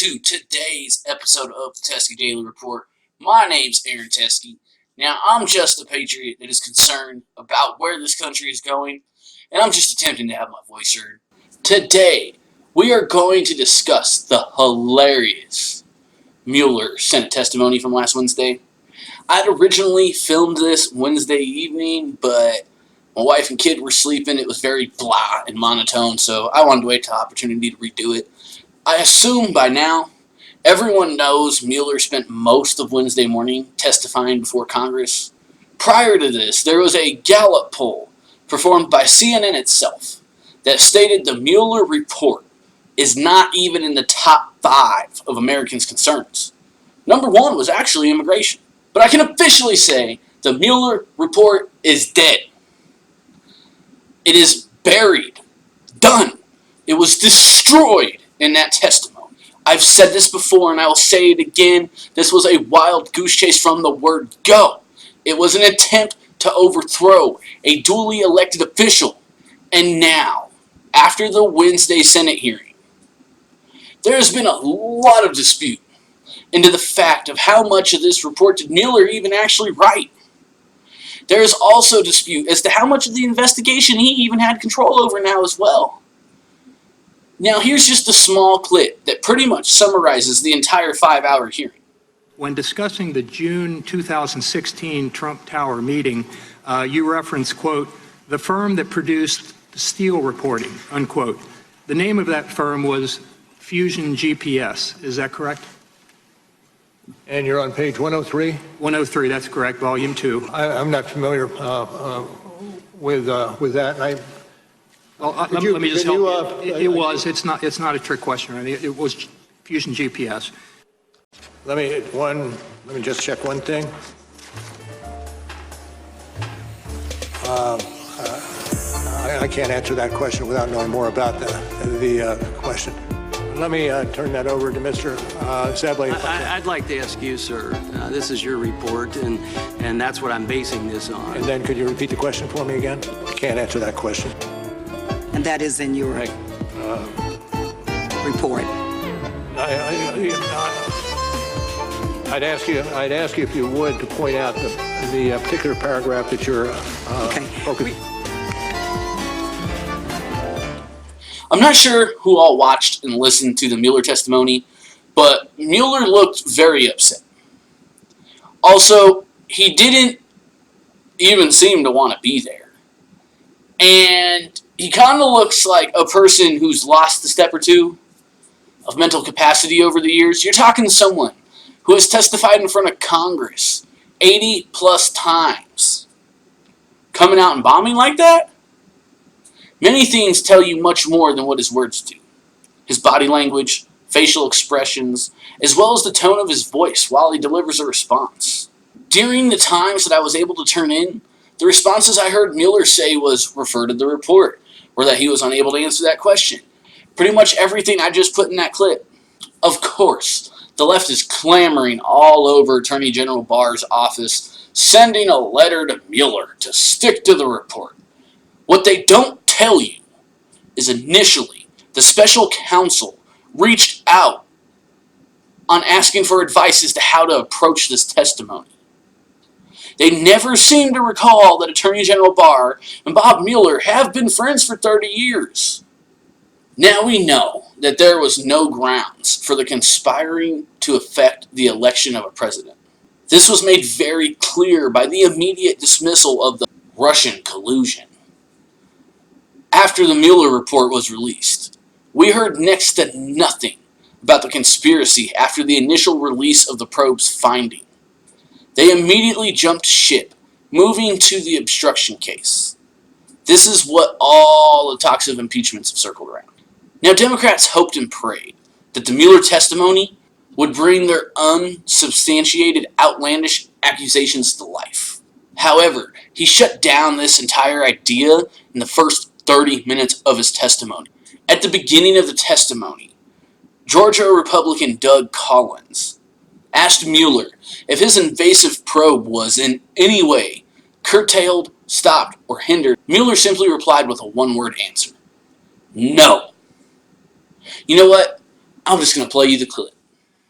to today's episode of the Teskey Daily Report. My name's Aaron Teskey. Now, I'm just a patriot that is concerned about where this country is going, and I'm just attempting to have my voice heard. Today, we are going to discuss the hilarious Mueller Senate testimony from last Wednesday. I'd originally filmed this Wednesday evening, but my wife and kid were sleeping. It was very blah and monotone, so I wanted to wait till the opportunity to redo it. I assume by now, everyone knows Mueller spent most of Wednesday morning testifying before Congress. Prior to this, there was a Gallup poll performed by CNN itself that stated the Mueller report is not even in the top 5 of Americans' concerns. Number 1 was actually immigration. But I can officially say the Mueller report is dead. It is buried. Done. It was destroyed in that testimony. I've said this before and I will say it again. This was a wild goose chase from the word go. It was an attempt to overthrow a duly elected official. And now, after the Wednesday Senate hearing, there has been a lot of dispute into the fact of how much of this report did Mueller even actually write. There is also dispute as to how much of the investigation he even had control over now as well. Now here's just a small clip that pretty much summarizes the entire 5-hour hearing. When discussing the June 2016 Trump Tower meeting, you referenced, quote, the firm that produced the Steele reporting, unquote. The name of that firm was Fusion GPS. Is that correct? And you're on page 103? 103, that's correct, volume 2. I'm not familiar with that. Let me just help you. It's not a trick question. Right? It was Fusion GPS. Let me just check one thing. I can't answer that question without knowing more about the question. Let me turn that over to Mr. Zebley. I'd like to ask you, sir, this is your report, and that's what I'm basing this on. And then could you repeat the question for me again? I can't answer that question. And that is in your report. I'd ask you if you would to point out the particular paragraph that you're focusing. I'm not sure who all watched and listened to the Mueller testimony, but Mueller looked very upset. Also, he didn't even seem to want to be there. And he kind of looks like a person who's lost a step or two of mental capacity over the years. You're talking to someone who has testified in front of Congress 80 plus times. Coming out and bombing like that? Many things tell you much more than what his words do. His body language, facial expressions, as well as the tone of his voice while he delivers a response. During the times that I was able to turn in, the responses I heard Mueller say was refer to the report, or that he was unable to answer that question. Pretty much everything I just put in that clip. Of course, the left is clamoring all over Attorney General Barr's office, sending a letter to Mueller to stick to the report. What they don't tell you is initially the special counsel reached out on asking for advice as to how to approach this testimony. They never seem to recall that Attorney General Barr and Bob Mueller have been friends for 30 years. Now we know that there was no grounds for the conspiring to affect the election of a president. This was made very clear by the immediate dismissal of the Russian collusion. After the Mueller report was released, we heard next to nothing about the conspiracy after the initial release of the probe's finding. They immediately jumped ship, moving to the obstruction case. This is what all the talks of impeachments have circled around. Now, Democrats hoped and prayed that the Mueller testimony would bring their unsubstantiated, outlandish accusations to life. However, he shut down this entire idea in the first 30 minutes of his testimony. At the beginning of the testimony, Georgia Republican Doug Collins asked Mueller if his invasive probe was in any way curtailed, stopped, or hindered. Mueller simply replied with a one-word answer: no. You know what? I'm just going to play you the clip.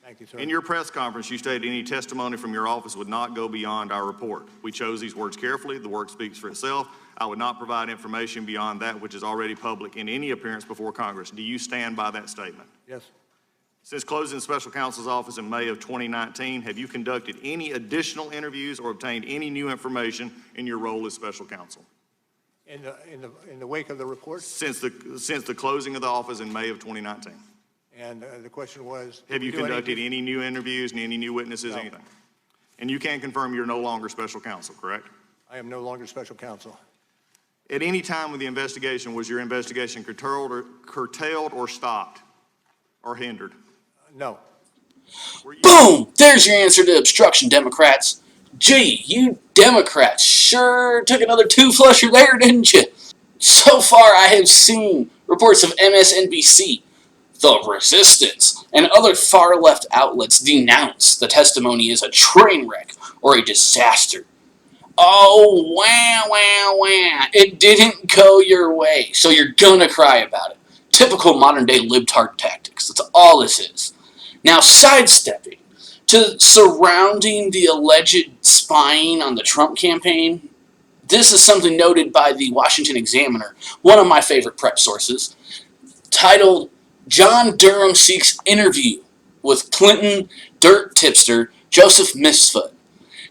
Thank you, sir. In your press conference, you stated any testimony from your office would not go beyond our report. We chose these words carefully. The work speaks for itself. I would not provide information beyond that which is already public in any appearance before Congress. Do you stand by that statement? Yes. Since closing the special counsel's office in May of 2019, have you conducted any additional interviews or obtained any new information in your role as special counsel? In the wake of the report? Since the closing of the office in May of 2019. And the question was, Have you conducted any new interviews and any new witnesses, No. anything? And you can confirm you're no longer special counsel, correct? I am no longer special counsel. At any time with the investigation, was your investigation curtailed or stopped or hindered? No. Boom! There's your answer to obstruction, Democrats. Gee, you Democrats sure took another two-flusher there, didn't you? So far, I have seen reports of MSNBC, The Resistance, and other far-left outlets denounce the testimony as a train wreck or a disaster. Oh, wah. It didn't go your way, so you're gonna cry about it. Typical modern-day libtard tactics. That's all this is. Now, sidestepping to surrounding the alleged spying on the Trump campaign, this is something noted by the Washington Examiner, one of my favorite prep sources, titled, John Durham Seeks Interview with Clinton Dirt Tipster Joseph Mifsud.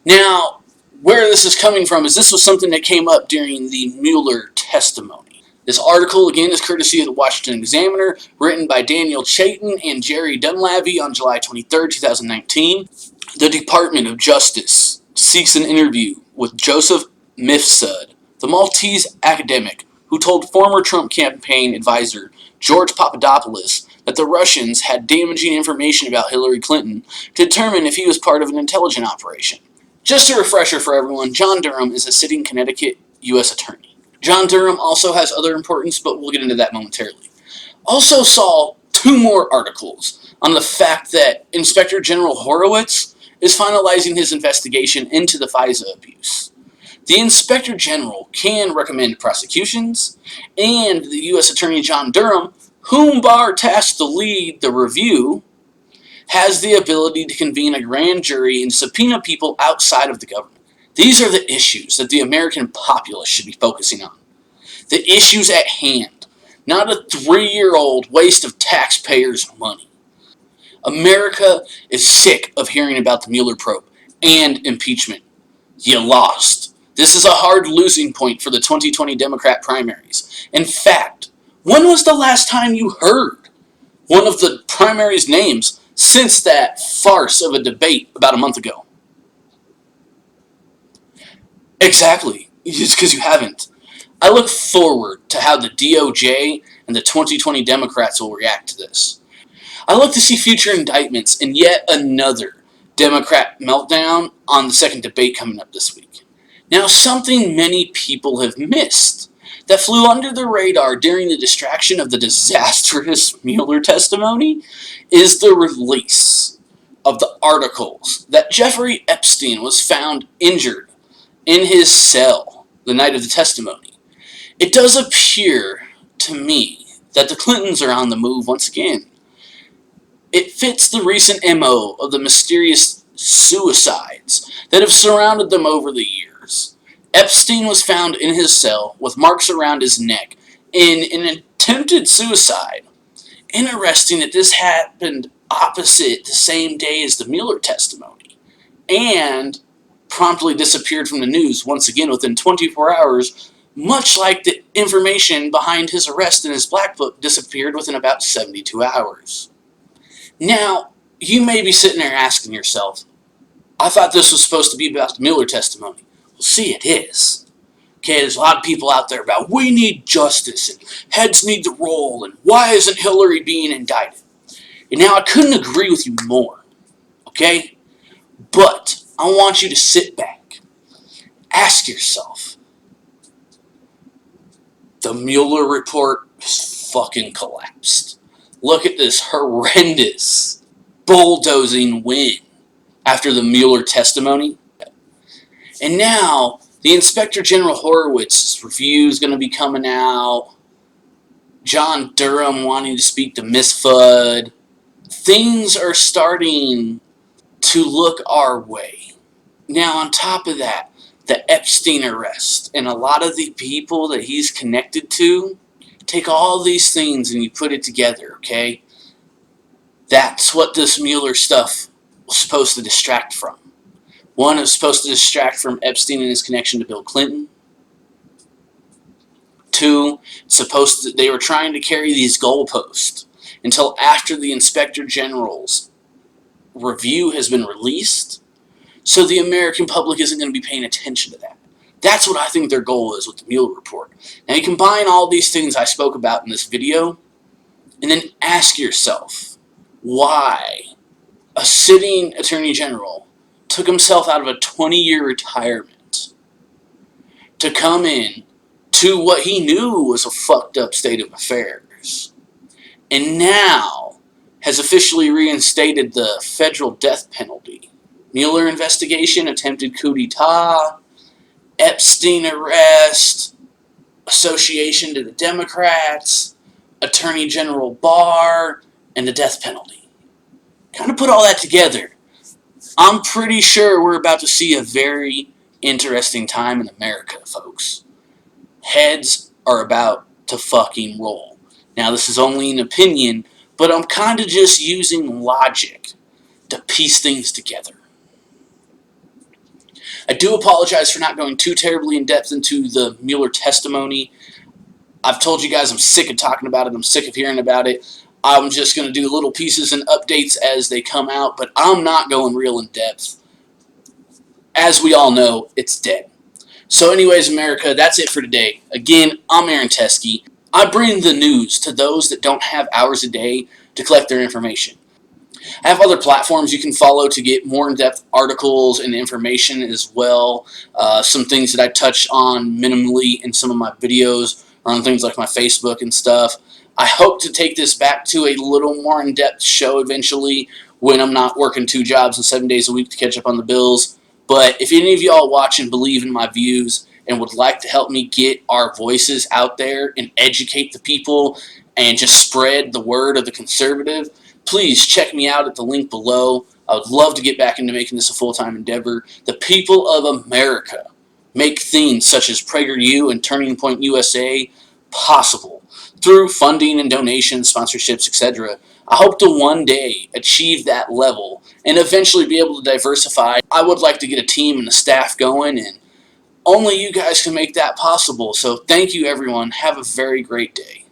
Now, where this is coming from is this was something that came up during the Mueller testimony. This article, again, is courtesy of the Washington Examiner, written by Daniel Chaitin and Jerry Dunlavey on July 23, 2019. The Department of Justice seeks an interview with Joseph Mifsud, the Maltese academic who told former Trump campaign advisor George Papadopoulos that the Russians had damaging information about Hillary Clinton to determine if he was part of an intelligence operation. Just a refresher for everyone, John Durham is a sitting Connecticut U.S. attorney. John Durham also has other importance, but we'll get into that momentarily. Also saw two more articles on the fact that Inspector General Horowitz is finalizing his investigation into the FISA abuse. The Inspector General can recommend prosecutions, and the U.S. Attorney John Durham, whom Barr tasked to lead the review, has the ability to convene a grand jury and subpoena people outside of the government. These are the issues that the American populace should be focusing on. The issues at hand, not a 3-year-old waste of taxpayers' money. America is sick of hearing about the Mueller probe and impeachment. You lost. This is a hard losing point for the 2020 Democrat primaries. In fact, when was the last time you heard one of the primaries' names since that farce of a debate about a month ago? Exactly. It's because you haven't. I look forward to how the DOJ and the 2020 Democrats will react to this. I look to see future indictments in yet another Democrat meltdown on the second debate coming up this week. Now, something many people have missed that flew under the radar during the distraction of the disastrous Mueller testimony is the release of the articles that Jeffrey Epstein was found injured in his cell the night of the testimony. It does appear to me that the Clintons are on the move once again. It fits the recent MO of the mysterious suicides that have surrounded them over the years. Epstein was found in his cell with marks around his neck in an attempted suicide. Interesting that this happened opposite the same day as the Mueller testimony, and promptly disappeared from the news once again within 24 hours, much like the information behind his arrest in his Black Book disappeared within about 72 hours. Now, you may be sitting there asking yourself, I thought this was supposed to be about the Mueller testimony. Well, see, it is. Okay, there's a lot of people out there about we need justice and heads need to roll and why isn't Hillary being indicted? And now I couldn't agree with you more, okay? But I want you to sit back, ask yourself, the Mueller report has fucking collapsed. Look at this horrendous, bulldozing win after the Mueller testimony. And now, the Inspector General Horowitz's review is going to be coming out. John Durham wanting to speak to Mifsud. things are starting to look our way. Now, on top of that, the Epstein arrest and a lot of the people that he's connected to, take all these things and you put it together, okay? That's what this Mueller stuff was supposed to distract from. One, it was supposed to distract from Epstein and his connection to Bill Clinton. Two, they were trying to carry these goalposts until after the Inspector General's review has been released, so the American public isn't going to be paying attention to that. That's what I think their goal is with the Mueller report. Now you combine all these things I spoke about in this video, and then ask yourself why a sitting Attorney General took himself out of a 20-year retirement to come in to what he knew was a fucked up state of affairs, and now has officially reinstated the federal death penalty. Mueller investigation, attempted coup d'etat, Epstein arrest, association to the Democrats, Attorney General Barr, and the death penalty. Kind of put all that together. I'm pretty sure we're about to see a very interesting time in America, folks. Heads are about to fucking roll. Now, this is only an opinion, but I'm kind of just using logic to piece things together. I do apologize for not going too terribly in depth into the Mueller testimony. I've told you guys I'm sick of talking about it. I'm sick of hearing about it. I'm just going to do little pieces and updates as they come out, but I'm not going real in depth. As we all know, it's dead. So anyways, America, that's it for today. Again, I'm Aaron Teskey. I bring the news to those that don't have hours a day to collect their information. I have other platforms you can follow to get more in-depth articles and information as well. Some things that I touch on minimally in some of my videos are on things like my Facebook and stuff. I hope to take this back to a little more in-depth show eventually when I'm not working 2 jobs and 7 days a week to catch up on the bills. But if any of y'all watch and believe in my views and would like to help me get our voices out there and educate the people and just spread the word of the conservative, please check me out at the link below. I would love to get back into making this a full-time endeavor. The people of America make things such as PragerU and Turning Point USA possible through funding and donations, sponsorships, etc. I hope to one day achieve that level and eventually be able to diversify. I would like to get a team and a staff going, and only you guys can make that possible. So thank you, everyone. Have a very great day.